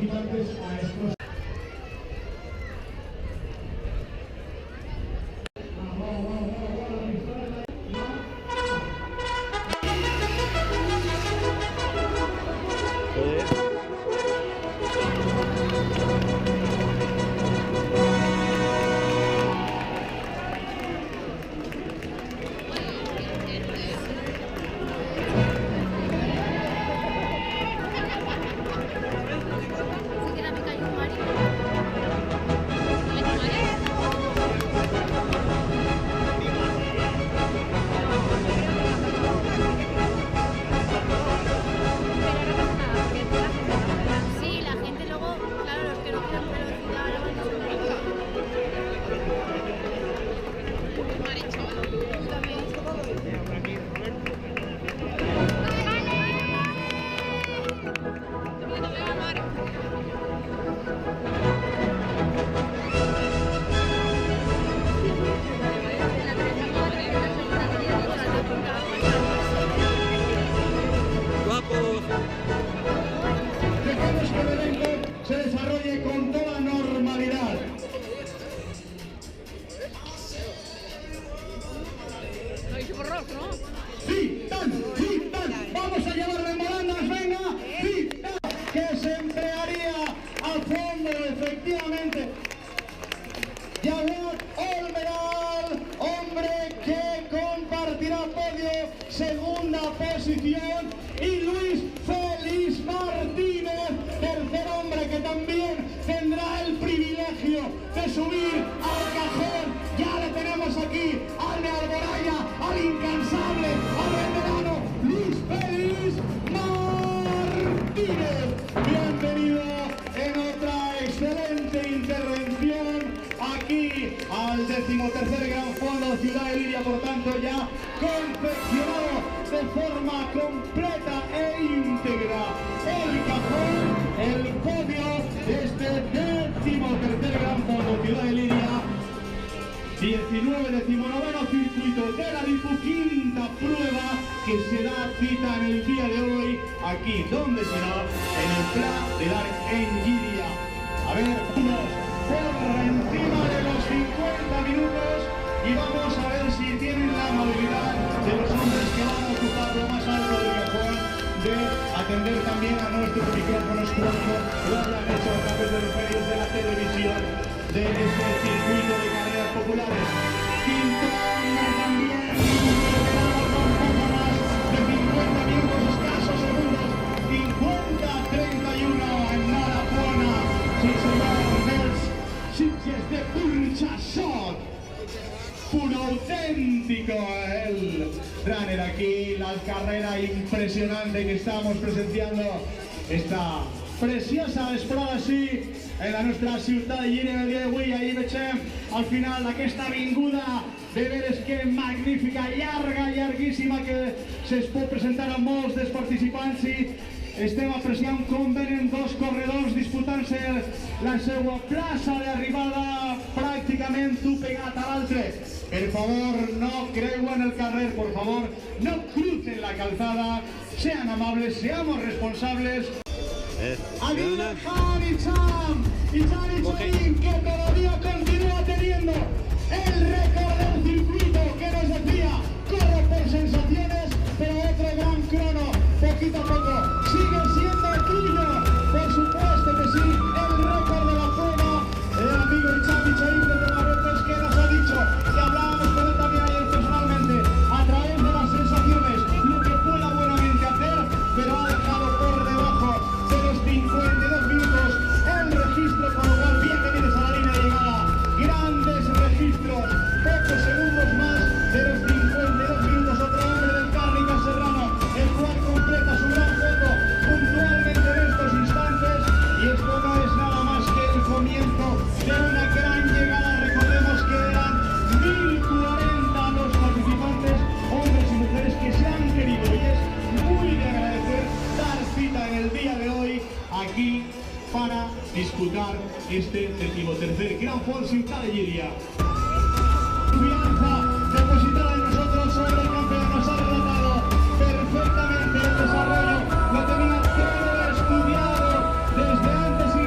participantes a estos. Dejamos que el evento se desarrolle con toda normalidad. ¡Citan! ¡Vamos a llevarle en volandas! ¡Venga! ¡Citan! Que se emplearía a fondo, efectivamente. Jawad Olmeral, hombre que compartirá podio, segunda posición, y Luis Félix Martínez, tercer hombre que también tendrá el privilegio de subir al cajón. Ya le tenemos aquí al de Alboraya, al incansable, al veterano Luis Félix Martínez. Bienvenido en otra excelente intervención aquí al 13º Gran Fondo Ciudad de Liria, por tanto ya confeccionado de forma completa e íntegra el cajón, el podio de este 13º Gran Fondo Ciudad de Liria, 19º circuito de la 15ª prueba que se da cita en el día de hoy, aquí donde será en el Pla del Arc en Lliria. A ver, por encima de los 50 minutos y vamos a ver si tienen la amabilidad de los hombres que van a ocupar lo más alto del cajón de atender también a nuestros micrófonos cuando lo hayan hecho a través de los medios de la televisión de este circuito de carreras populares. Quinto hombre también, con poco más de 50 minutos, escasos segundos, 50-31 en Narapona. Sí, señor, dels Sitges de Burxassot. Puro auténtico el runner aquí, la carrera impresionante que estamos presenciando esta preciosa vesprada sí en la nostra ciutat de Lliria el dia d'avui. Ahir veiem al final aquesta avinguda de veres que magnífica, llarga, llarguíssima, que se'ls pot presentar a molts dels participants i estem apreciant com venen dos corredors disputant-se la seva plaça d'arribada pràcticament un pegat a l'altre. Per favor, no creuen el carrer, por favor, no crucen la calzada, sean amables, seamos responsables. Adil Khan y Cham que todavía continúa teniendo el récord del circuito que nos decía, corre por sensaciones, pero otro gran crono, poquito a poco, sigue siendo tuyo, por supuesto que sí, el récord de la zona, el amigo Icham de Marruecos que nos ha dicho, que hablábamos con él también ayer personalmente, a través de las sensaciones, lo que pueda buenamente hacer, pero ha dejado por debajo de los 52 minutos el registro, con lo cual bienvenidos a la línea de llegada, grandes registros, pocos segundos más de los 52 minutos, otro hombre del Cárnica Serrano, el cual completa su gran foto puntualmente en estos instantes, y esto no es nada más que el comienzo de una gran llegada. Recordemos que eran 1040 los participantes, hombres y mujeres que se han querido, y es muy de agradecer dar cita en el día de hoy aquí para disputar este 13º Gran Fondo Ciutat de Lliria. Confianza depositada en nosotros sobre el campeón, nos ha relatado perfectamente el desarrollo, lo tenía todo estudiado desde antes y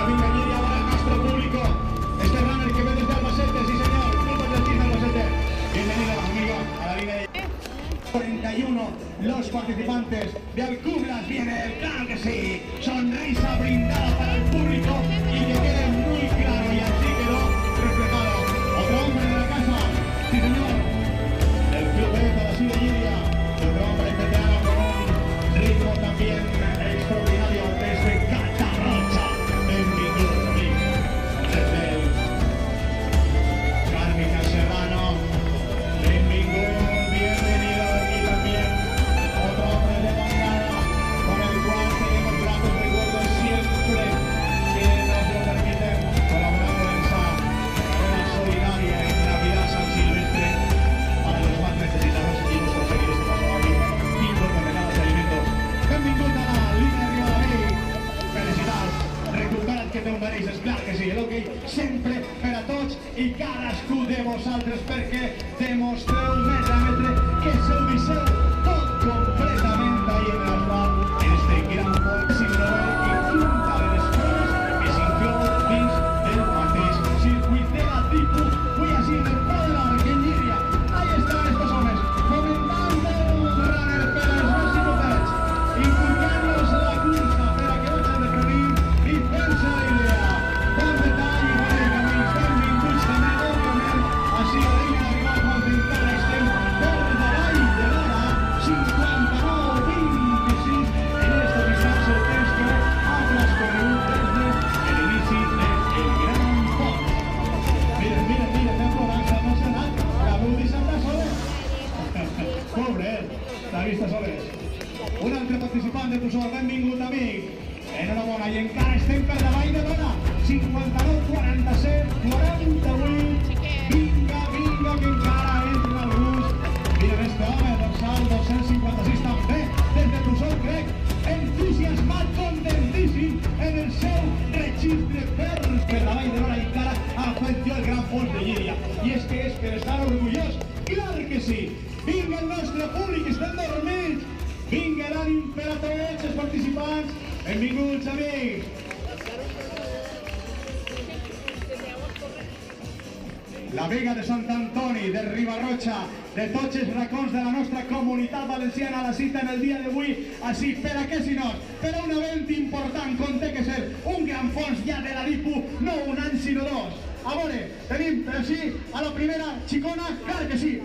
Vinga, vinga, Llíria, ahora el nuestro público. Este runner que ve desde Albacete, sí señor, Club Atletismo Albacete. Bienvenido, amigo, a la línea de 41, los participantes de Alcumbras viene, claro que sí, sonrisa brindada para el público y que quede muy claro y así quedó reflejado. Otro hombre de la casa, sí señor, el Club de la Silla Llíria, otro hombre veterano con un ritmo también extraordinario desde Catarrocha, benvingut, amic, desde el Cárnica Serrano, benvingut. Bienvenido aquí también, otro hombre de bancada con el cual tenemos gratos recuerdos siempre que nos lo permiten, colaborando en esa carrera solidaria en Navidad San Silvestre para los más necesitados y hemos conseguido este paso aquí 5 toneladas de alimentos. Benvingut a la línia de Rivadavia, felicitats, recuperat que té un mereix, és clar que sí, el hoquei sempre per a tots i cadascú de vosaltres perquè demostreu metre a metre que seu visseu tot completament ahí en l'asfalt en este gran pont s'innovel i junta de les coses que s'inclou dins del mateix circuit de la tribu. Avui així en el Pau de l'Arc en Llíria, ahí estan estos homes fomentant el runner per als més xicotets, inculcant-los la cursa per a que vagin de camí i fent-se la idea. Bon detall i bon camins, benvinguts també, òbviament, així a la línia d'arribar quan encara estem per davall de l'hora 59:26 en esta distància el temps que ha transcorregut des de l'inici del Gran Pont. Miren, miren, miren, ben plorant, s'ha emocionat, l'heu deixat de soles. Pobre, l'ha vist a soles. Un altre participant de Pusol, benvingut, amic. Enhorabona, i encara estem per davall de l'hora 59:47, 48. Vinga, vinga, que encara entra el gust. Miren este home, dorsal 256 també, des de Pusol, crec, entusiasmat, contentíssim en el seu registre per davall de l'hora i encara afecció el Gran Fons de Llíria. I és que és per estar orgullós, clar que sí. Vinga el nostre públic, estem dormits. Vinga l'ànim per a tots els participants. Benvinguts, amics. La Vega de Sant Antoni, de Ribarroja, de tots els racons de la nostra comunitat valenciana, la cita en el dia d'avui, així, per a què si no? Per a un event important, com té que ser un gran fons ja de la DIPU, no un any sinó dos. A veure, tenim, però sí, a la primera xicona, clar que sí.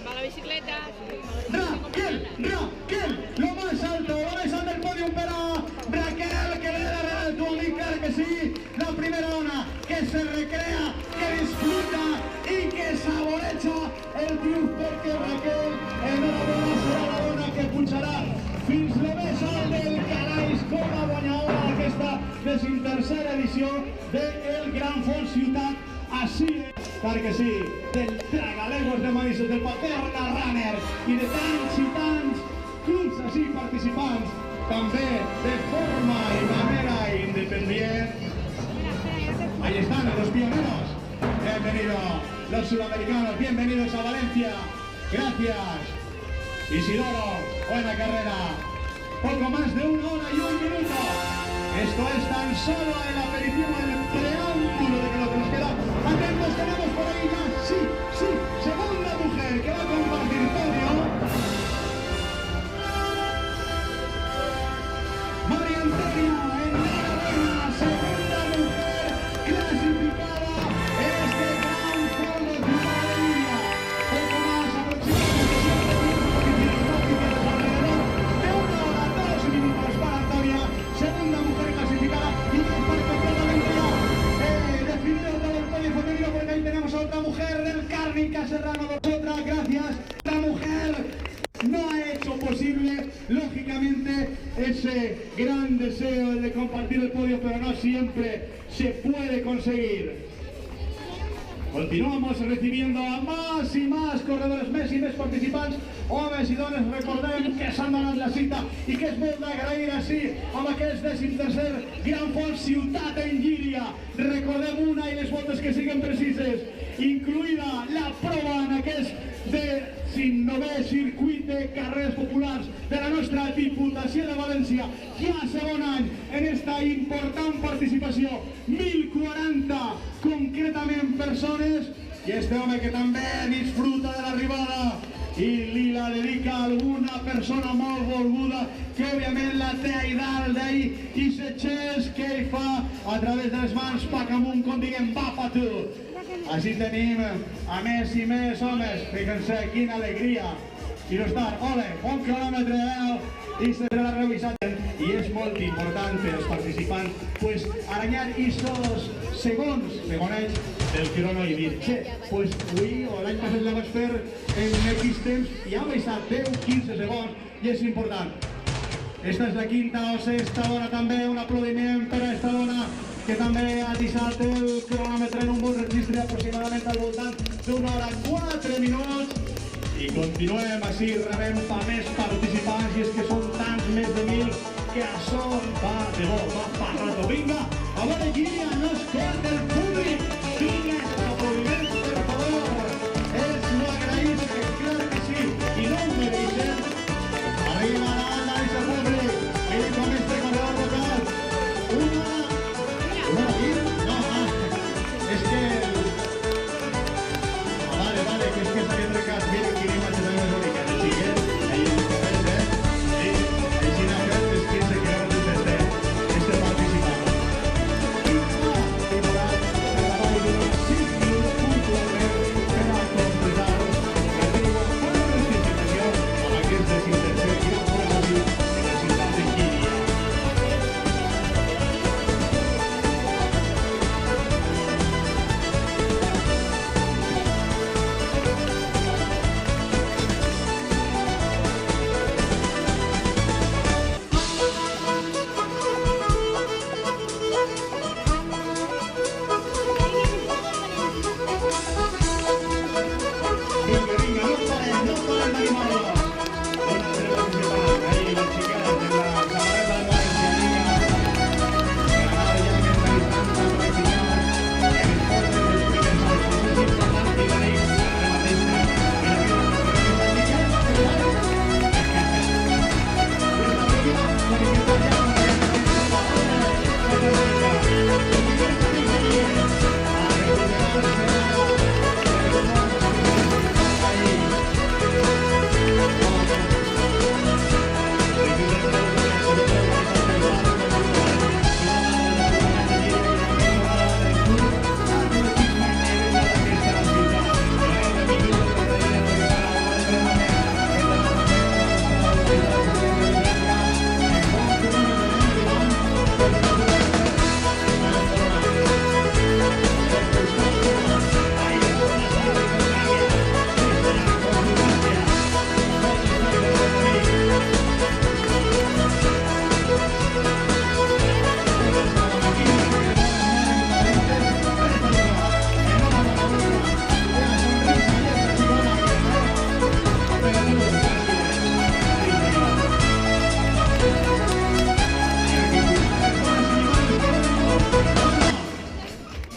Va la bicicleta. Raquel, lo más alto del podium per a Raquel, que ve darrere del tu amic, clar que sí. La primera ona, que se recrea, que disfruta y que saboreja el triunf, perquè Raquel, enhorabona, serà la dona que pujarà fins lo més alt del Calais com a guanyadora d'aquesta 13ª edició del Gran Fons Ciutat. Així és, clar que sí, del Tragalegos de Manises, del Paterna Runner i de tants i tants clubs així participants, també de forma y manera independiente. Ahí están los pioneros. Bienvenidos los sudamericanos, bienvenidos a Valencia. Gracias. Isidoro, buena carrera. Poco más de 1 hora y 1 minuto. Esto es tan solo el aperitivo, el preámbulo de que lo que nos queda. Atentos, tenemos por ahí ya, sí, segunda mujer que va a compartir podio. María Antonia, enhorabuena, segunda mujer clasificada en este Gran Fondo de Ciudadanía. Poco más aproximadamente 7 posiciones alrededor de 1 hora 2 minutos para Antonia, segunda mujer clasificada y que está completamente ya definido todo el podio femenino, porque ahí tenemos a otra mujer del Cárnica Serrano, otra, gracias. La mujer no ha hecho posible, lógicamente, ese gran deseo de compartir el podio, pero no siempre se puede conseguir. Continuamos recibiendo a más y más corredores, més i més participants, homes i dones. Recordem que s'han donat la cita i que és molt d'agrair així amb aquest 13è Gran Fons Ciutat en Llíria. Recordem una i les voltes que siguen precises, incluïda la prova en aquest del 9è circuit de carreres populars de la nostra Diputació de València. Ja segon any en esta important participació, 1.040 concretament persones, i este home que també disfruta de l'arribada i li la dedica a alguna persona molt volguda que òbviament la té ahí dalt d'ahí i se xers que ell fa a través de les mans pac amunt com diguem va pa tu. Així tenim a més i més homes, fíjense quina alegria i no estan, ole, un quilòmetre de veu i se serà revisat i és molt important per als participants pues aranyar aquests segons del crono i dir, che, pues avui o l'any passat la vaig fer en X temps i ha baixat 10-15 segons i és important. Esta és la quinta o sexta dona també, un aplaudiment per a esta dona que també ha deixat el cronòmetre en un bon registre aproximadament al voltant d'una hora 4 minuts i continuem així, rebem pa més participants i és que són tants més de 1.000 que això va de bo, va pa rato. Vinga, a veure qui no es cor del públic, vinga, aplaudiments per favor, ells ho agraïssin, clar que sí, i no ho mereixen. Arribarà l'Aisa Públic, ell com este corredor local, una aquí? No, és que... Vale, que és que s'havia trencat, mira quina imatge també és única, el xiquet, ahí en el carrer, sí, així n'ha fet els 15 quilòmetres este participant.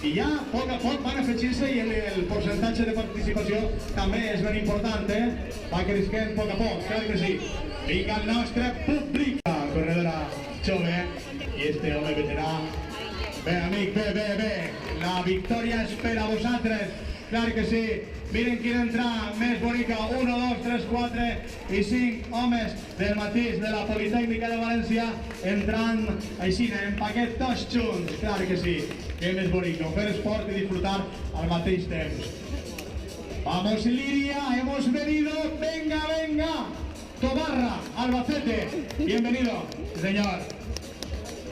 I ja, a poc van afegir-se i el percentatge de participació també és ben important, va creixent a poc, clar que sí. Vinga el nostre públic, corredora jove, i este home veterà. Bé, amic, bé, la victòria és per a vosaltres, clar que sí. Miren quina entrada més bonica, 1, 2, 3, 4 i 5 homes del mateix de la Politècnica de València entrant així, en paquet tots junts, clar que sí. Que més bonic, fer esport y disfrutar al mateix temps. Vamos Liria, hemos venido, venga, Tobarra, Albacete, bienvenido, señor.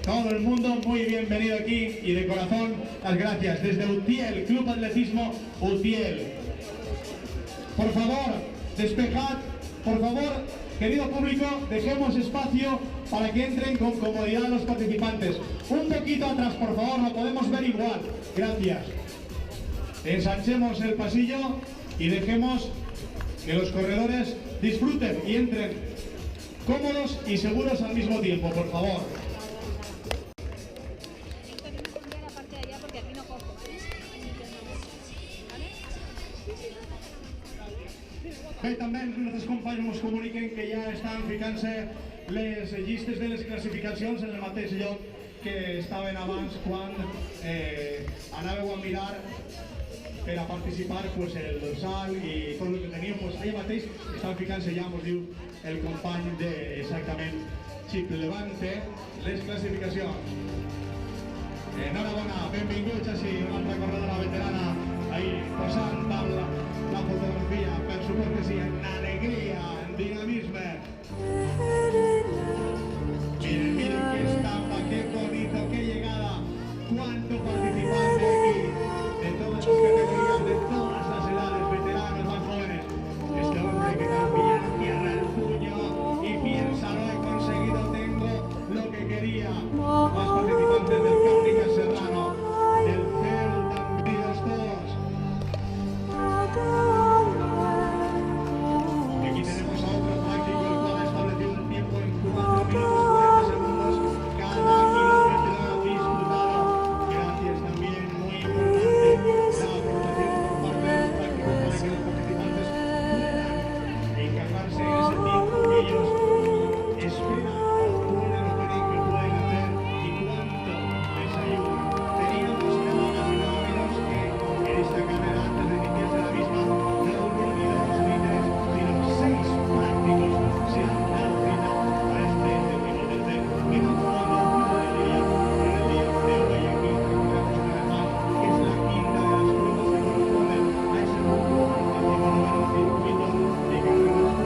Todo el mundo muy bienvenido aquí y de corazón las gracias. Desde Utiel, Club Atletismo Utiel. Por favor, despejad, por favor, querido público, dejemos espacio para que entren con comodidad los participantes. Un poquito atrás, por favor, lo podemos ver igual. Gracias. Ensanchemos el pasillo y dejemos que los corredores disfruten y entren cómodos y seguros al mismo tiempo, por favor. Bé, també els nostres companys ens comuniquen que ja estan ficant-se les llistes de les classificacions en el mateix lloc que estaven abans quan anàveu a mirar per a participar pues, el dorsal i tot el que teníem, pues, allà mateix estan ficant-se ja, ens diu el company de exactament Chip Levante, les classificacions. Enhorabona, benvinguts així, una altra corredora veterana ahí posant amb la fotografia, per suposo que sí, en alegria, en dinamisme. Miren, miren qué estampa, qué bonito, qué llegada, cuánto participante aquí, de todas las categorías, de todas las edades, veteranos, más jóvenes. Este hombre que también cierra el puño y piensa, lo he conseguido, tengo lo que quería. Más participantes del Cárnica Serrano, del CEL, también todos. Y aquí tenemos a otro práctico, el cual ha establecido un tiempo en 4 minutos 40 segundos cada kilómetro disputado. Gracias también, muy importante, la aportación por parte de los prácticos para que los participantes puedan encajarse en ese tiempo que ellos esperan o pueden o creen que pueden hacer y cuánto les ayuda. Teníamos nada más y nada menos que en esta carrera, antes de iniciarse la misma, no hubo ni 2 líderes, sino 6 prácticos se han dado cita para este decimotercer y no jugando a punto de día en el día de hoy aquí recordamos una vez más que es la quinta de las pruebas que corresponden a ese punto decimonoveno circuito de carreras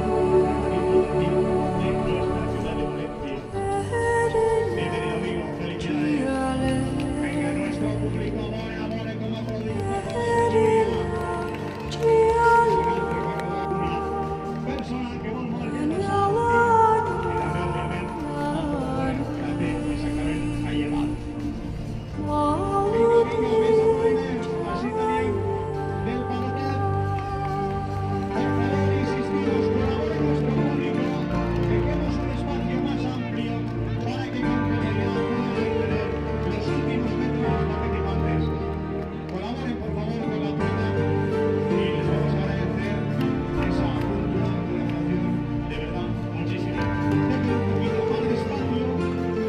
deportivo de nuestra ciudad de Valencia. Bienvenido amigo, felicidades. Venga nuestro público, abone como aplaudir, por favor, una persona que vol molt bien i també, òbviament, altre corredor que té exactament a llevar. Vinga, vinga, més aplaudiments. Així tenim del pelotet. Por favor, insistiros, colabore nuestro público. Dejemos un espacio más amplio para que con comodidad puedan acceder los últimos metros de los participantes. Colaboren, por favor, con la prueba y les vamos a agradecer esa puntual colaboración, de verdad, muchísimo. Denle un poquito más despacio,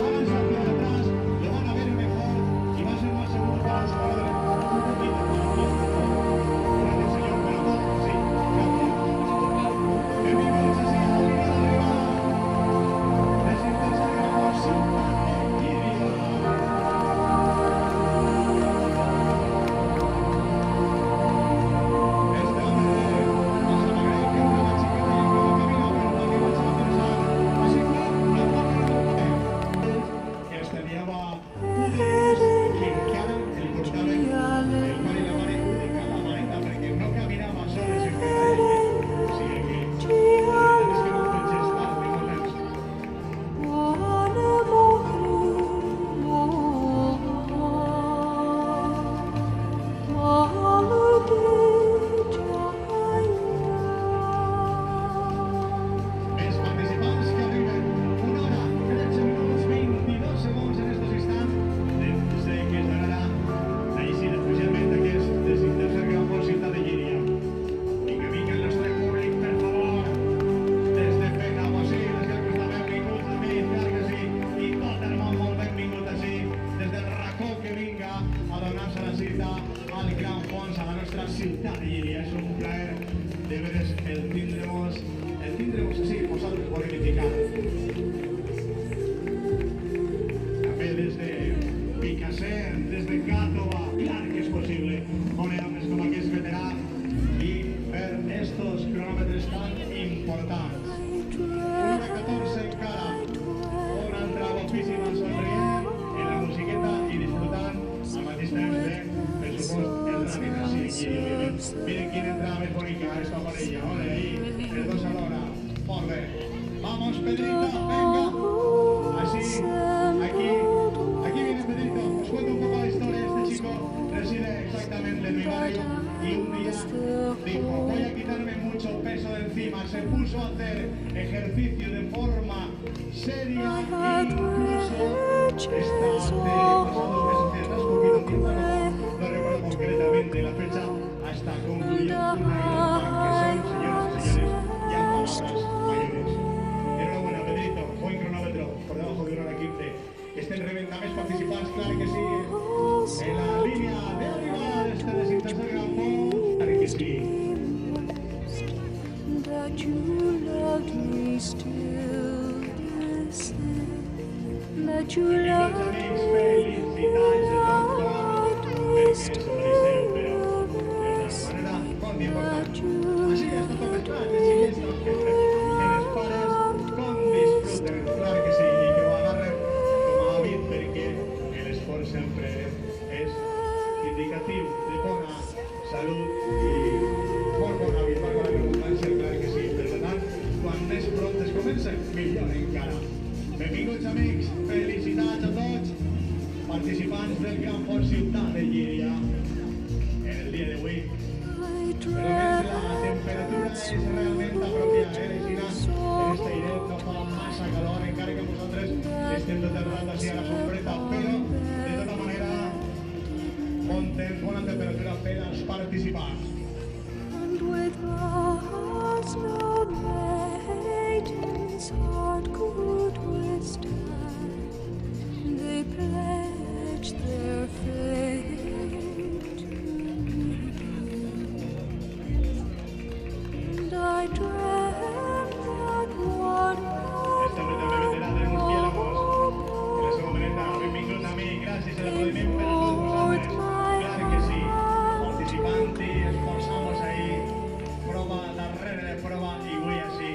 háganse hacia atrás, lo van a ver mejor y va a ser más seguro para los jugadores. Un poquito más aquí, por favor. Gracias, señor pelotón. Sí, gracias. Benvinguts així a la primera arribada. Presentarse a la Cinta de Llíria. Este hombre nos alegra que entre la chiqueta y el camino, pero también nos va a pensar. Así que, al correr, que estudiaba UDEs, que encara el portaven el pare i la mare de cada maneta, perquè no caminava soles en cada ella. O sigui que, la veritat és que no pot gestar de molt temps. Més participants que arriben 1 hora, 13 minuts, 22 segons en estos instants desde que es donarà la llegida especialment d'aquest decimotercer Gran Prix Ciutat de Llíria. Vinga, vinga, el nostre públic, per favor, des de Fena, Bocils, que està benvingut també, clar que sí, i tot el món molt benvingut així, des del racó que vinga a donar-se la cita al Gran Fons, a la nostra ciutat de Llíria. És un plaer de veres el tindremos així, vosaltres bonificat. També des de Picassent, des de Càtova, clar que és possible, con homes com aquest veterà i per estos cronòmetres tan importants. 1:14 encara, una altra guapíssima somrient en la musiqueta i disfrutant al mateix temps de, per supost, el running així aquí, òbviament. Miren quina entrada més bonica esta parella, ole, ahí, els dos alhora. Molt bé. Vamos, Pedrito, venga. Así, aquí viene Pedrito. Os cuento un poco la historia. Este chico reside exactamente en mi barrio y un día dijo, voy a quitarme mucho peso de encima. Se puso a hacer ejercicio de forma seria e incluso está pasado 2 meses atrás, poquito tiempo, no recuerdo concretamente la fecha, hasta concluyó una Ironman, que son, señoras y señores, Estén reventament participants, clar que sí. En la línia d'arribada d'este desinteressat gran fons, clar que sí. That you loved me still the same. That you loved me still the same. That you Així ja està tot mezclat, així ja està. Que les pares com disfruten, clar que sí, i que ho agarren com a hàbit perquè l'esport sempre és indicatiu de bona salut i molt bon hàbit, per la redundància, clar que sí. Per tant, quan més pront es comença, millor encara. Benvinguts amics, felicitats a tots, participants del Gran Fons Ciutat de Llíria. En el dia d'avui, però més la temperatura és realment apropiada, Xina, en este airet no fa massa calor, encara que nosaltres estem tot el rato així a la sombreta, però de tota manera bon temps, bona temperatura per als participants. And with hearts no maiden's heart could withstand, they pledged their faith to me. And I dreamt that one Esta també vendrà de murciélagos. En la seva merenda, benvinguts amics, gràcies al aplaudiment per a tots vosaltres. Clar que sí, participant i esforçamos ahí, prova darrere de prova i avui així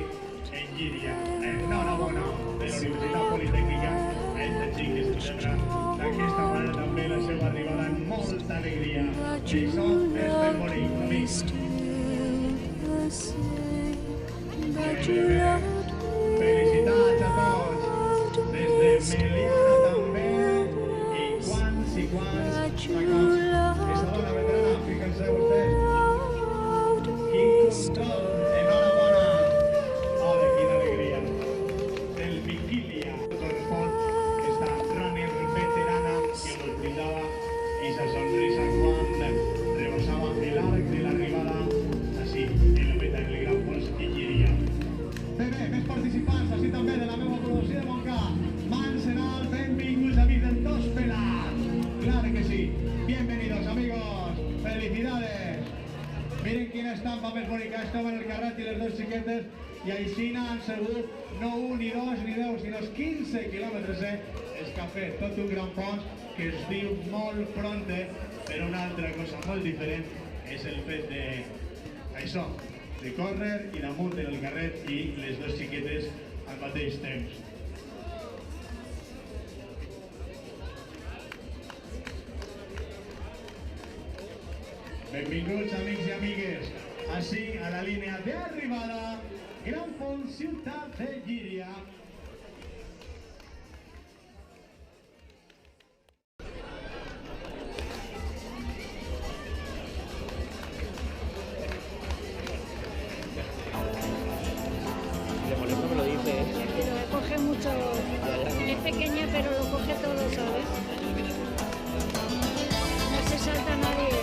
en Llíria. Enhorabona de la Universitat Politècnica a este xic que se celebra d'aquesta manera també la seva arribada amb molta alegria. I això és ben bonic, amics. Felicitats a tots, des de Meliana també, i quants, racons. Esta dona veterana, fíjense vostès, quin control, enhorabona. Ole, quina alegria. Del Vigilia correspon esta runner veterana que nos brindaba esa sonrisa cuando rebosaba el arc de la arribada, así, en la meta del Gran Fons i Llíria. Bé, més participants, així també de la meva producció de Montcà. Mans en alt, benvinguts amics del Dos Pelats. Claro que sí. Bienvenidos amigos. Felicidades. Miren quina estampa més bonica. Estaven el carret i les dos xiquetes i així han segut no 1, ni 2, ni 10, sinó 15 quilòmetres. És que ha fet tot un gran fons que es diu molt pronte, però una altra cosa molt diferent és el fet de això, de córrer i damunt del carret i les dues xiquetes al mateix temps. Benvinguts amics i amigues, així a la línia d'arribada, Gran Fons Ciutat de Llíria. Pero coge mucho. Es pequeña, pero lo coge todo, ¿sabes? No se salta nadie.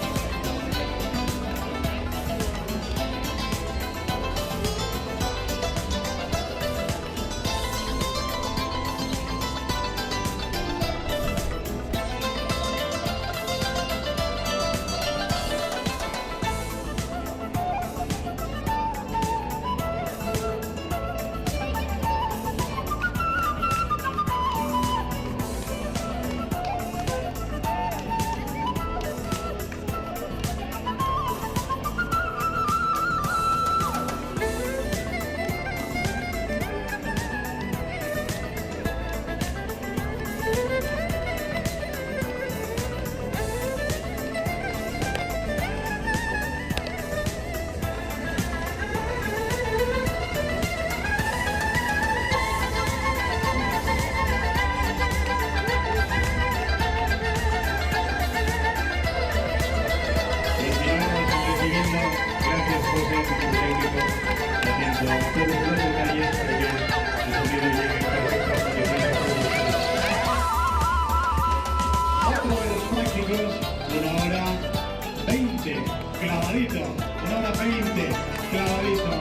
clavadito, 1:20, clavadito.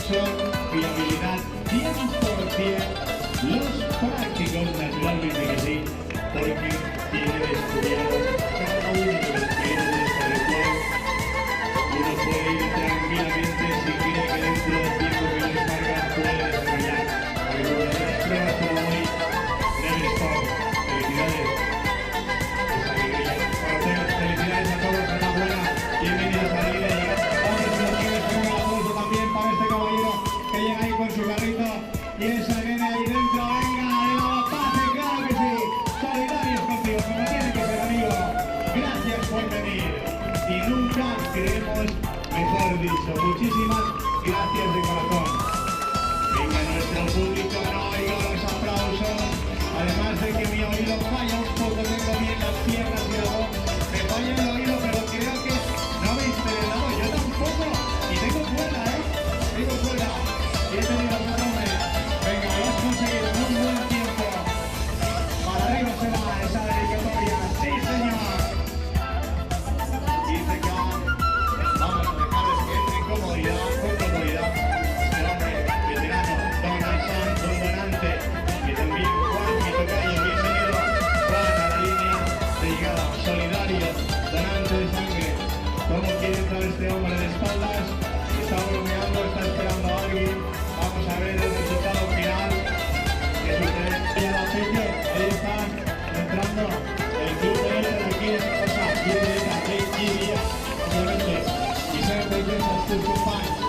Son fiabilidad 100%, los prácticos, naturalmente que sí. que tienen estudiado cada uno de los clientes de esta ritual. Uno puede ir tranquilamente si cree que dentro del tiempo que les carga puede desarrollar algunas de las pruebas como hoy. Never stop. Felicidades. Esa alegría. Conocemos, felicidades a todos, enhorabuena. Bienvenidos a la vida de llegar. Vamos a los que les pongan el aplauso también para este caballero que llega ahí con su carrito y esa nena ahí dentro. Venga, de la paz, claro que sí. Solidarios contigo, como tiene que ser, amigo. Gracias por venir. Y nunca creemos, mejor dicho, muchísimas gracias de corazón. Venga, nuestro público, no oigo los aplausos. Además de que mi oído falla un poco, tengo bien las piernas y la voz. Me falla el oído, pero creo que no habéis celebrado. Yo tampoco. Y tengo cuerda, ¿eh? Tengo cuerda. Bienvenidos a nombre. Venga, lo has conseguido en un buen tiempo. Para arriba se va esa dedicatoria. Sí, señor. Dice que vamos a dejarles que entren con comodidad. Este hombre veterano, don Alzán, don Donante, y también Juan, mi tocayo, bienvenido. Juan a la línea de llegada, solidario, donante de sangre. ¿Cómo quiere entrar este hombre de espaldas? Está bromeando, está esperando a alguien. Vamos a ver el resultado final. ¿Qué sucede? Ya la Pepe, ahí está entrando el club de élite de aquí de Zaragoza. Bienvenida, Guía, obviamente. Y siempre piensas tus compañeros.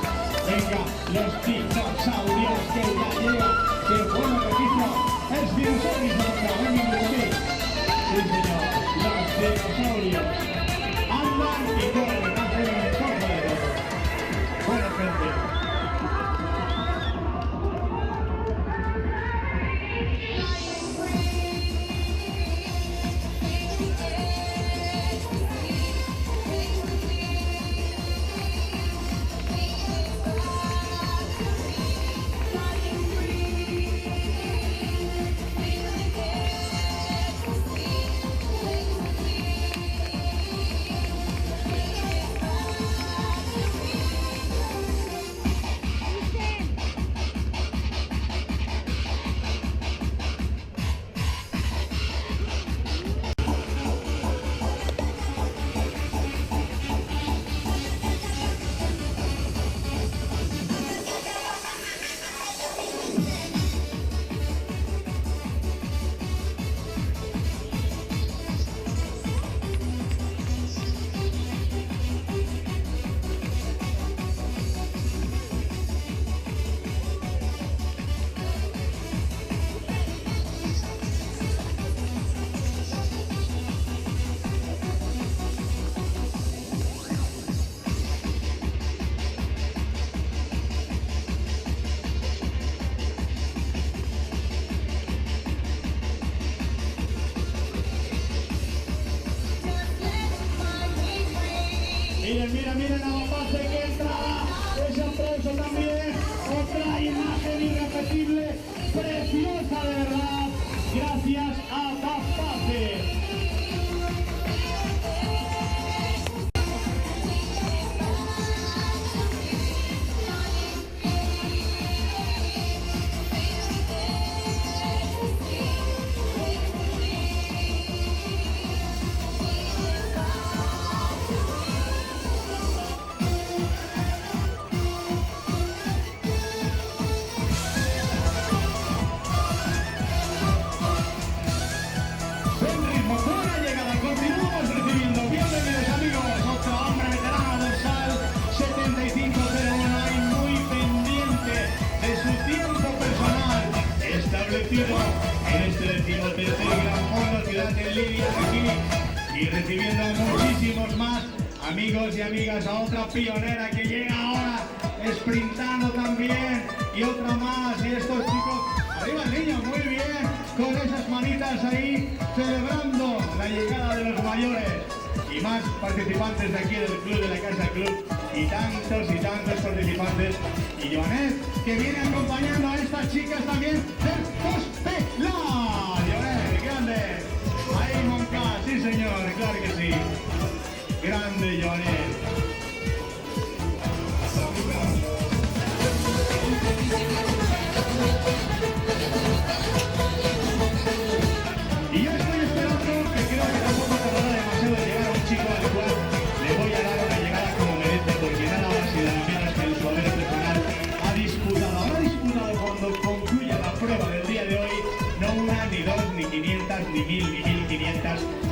Venga, los dinosaurios que ya llega. ¡Qué bueno registro! Es dinosaurio, venga, sí. Sí, señor, los dinosaurios. Andan y corren, hacen el mejor de todo. Buena gente. Miren a la base que entra, ese aplauso también, otra imagen irrepetible, preciosa de verdad, gracias a Bapase. En este 13º Gran Fondo Ciudad de Lidia aquí y recibiendo a muchísimos más amigos y amigas, a otra pionera que llega ahora sprintando también y otra más, y estos chicos arriba el niño, muy bien, con esas manitas ahí celebrando la llegada de los mayores y más participantes de aquí del club de la Casa Club y tantos participantes, y Joanet que viene acompañando a estas chicas también del Cospela. Joanet, grande, ahí Monca, sí señor, claro que sí, grande Joanet. Y yo estoy esperando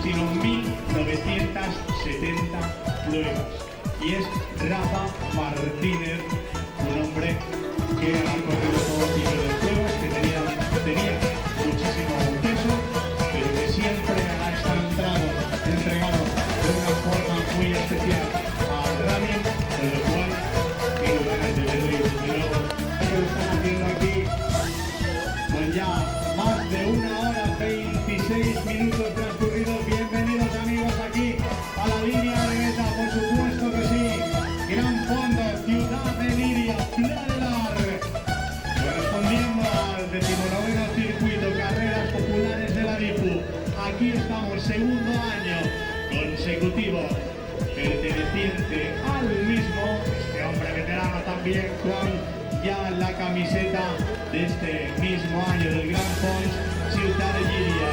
sino 1970 pruebas. Y es Rafa Martínez, un hombre que ha corrido todo tipo de pruebas, que tenía muchísimo peso, pero que siempre ha estado entregado de una forma muy especial al running, con lo cual tengo ganas de verlo y luego lo están haciendo aquí con ya más de 1 hora 26 minutos transcurridos. Bienvenidos amigos aquí a la línea de meta, por supuesto que sí. Gran Fondo, Ciudad de Liria, Pladelar, correspondiendo al 19º circuito Carreras Populares de la DIPU. Aquí estamos, segundo año consecutivo perteneciente al mismo, este hombre veterano también con ya la camiseta de este mismo año del Gran Fons, Ciudad de Liria.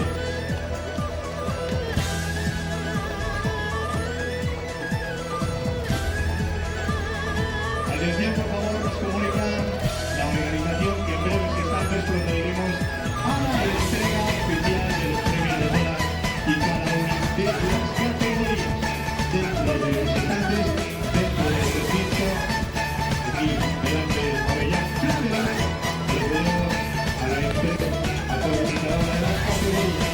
Atención, por favor, nos comunican la organización que en breves instantes procederemos a la entrega oficial de los premios de todas y cada una de las categorías dentro de los instantes, dentro del recinto, aquí delante del pabellón Pladelar. Procedemos a la entrega a todos y cada una de las categorías.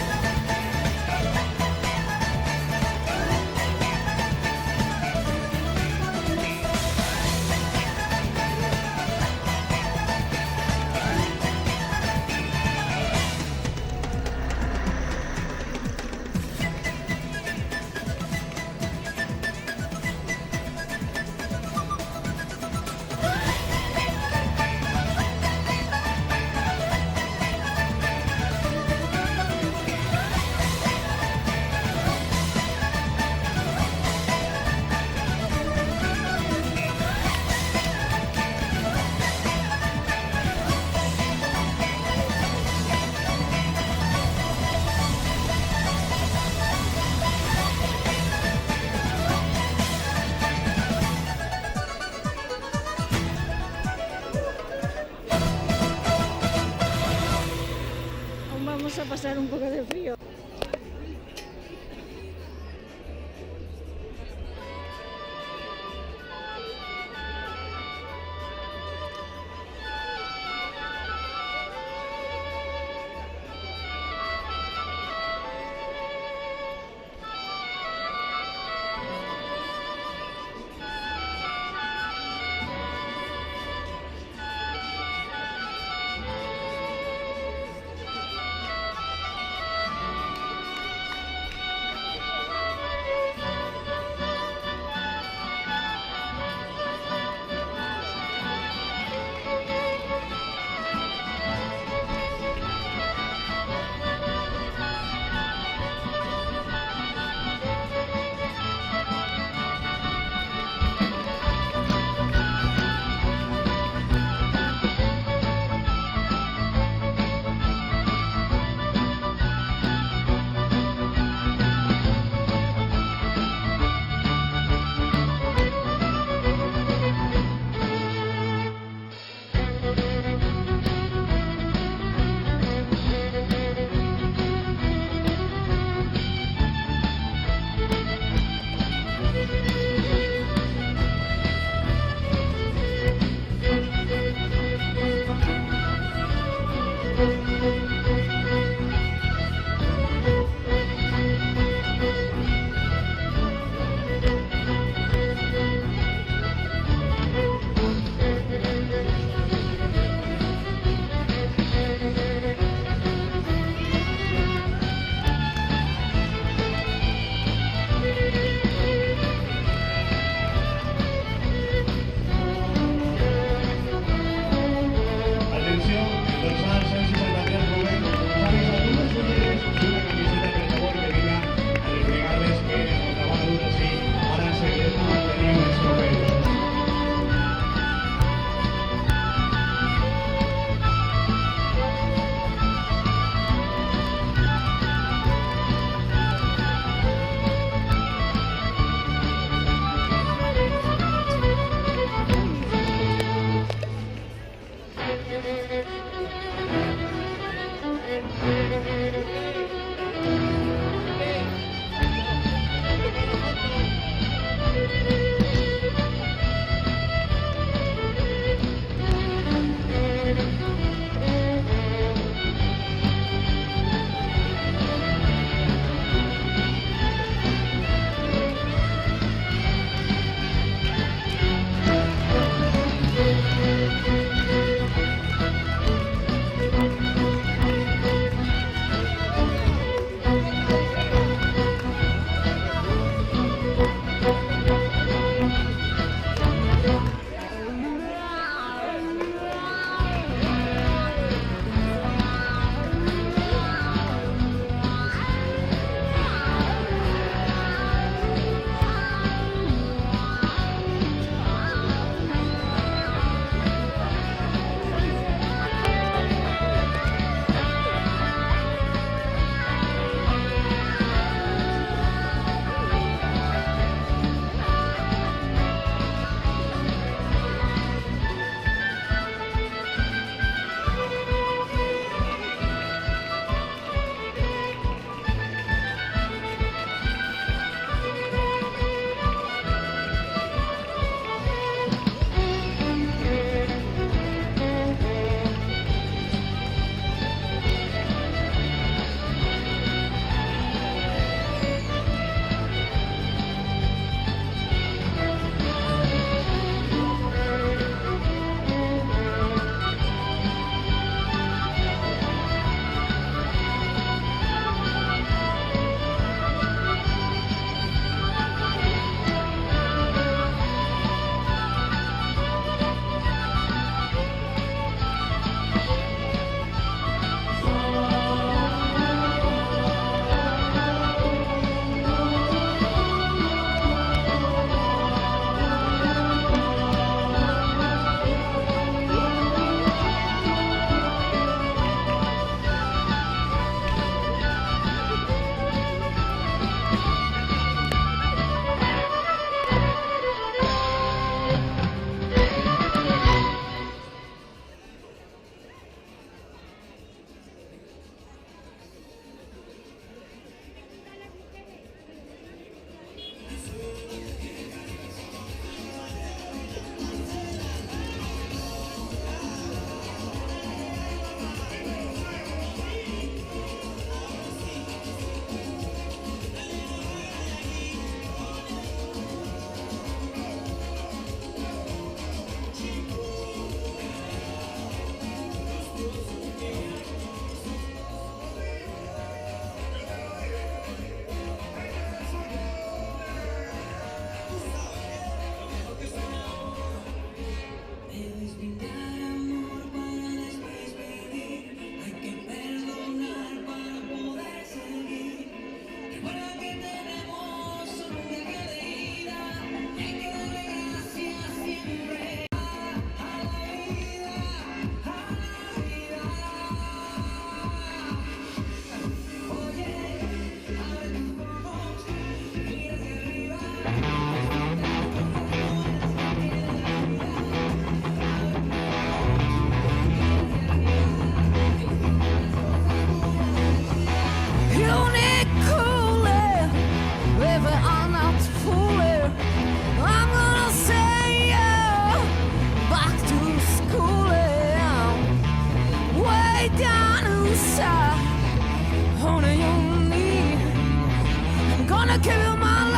give you my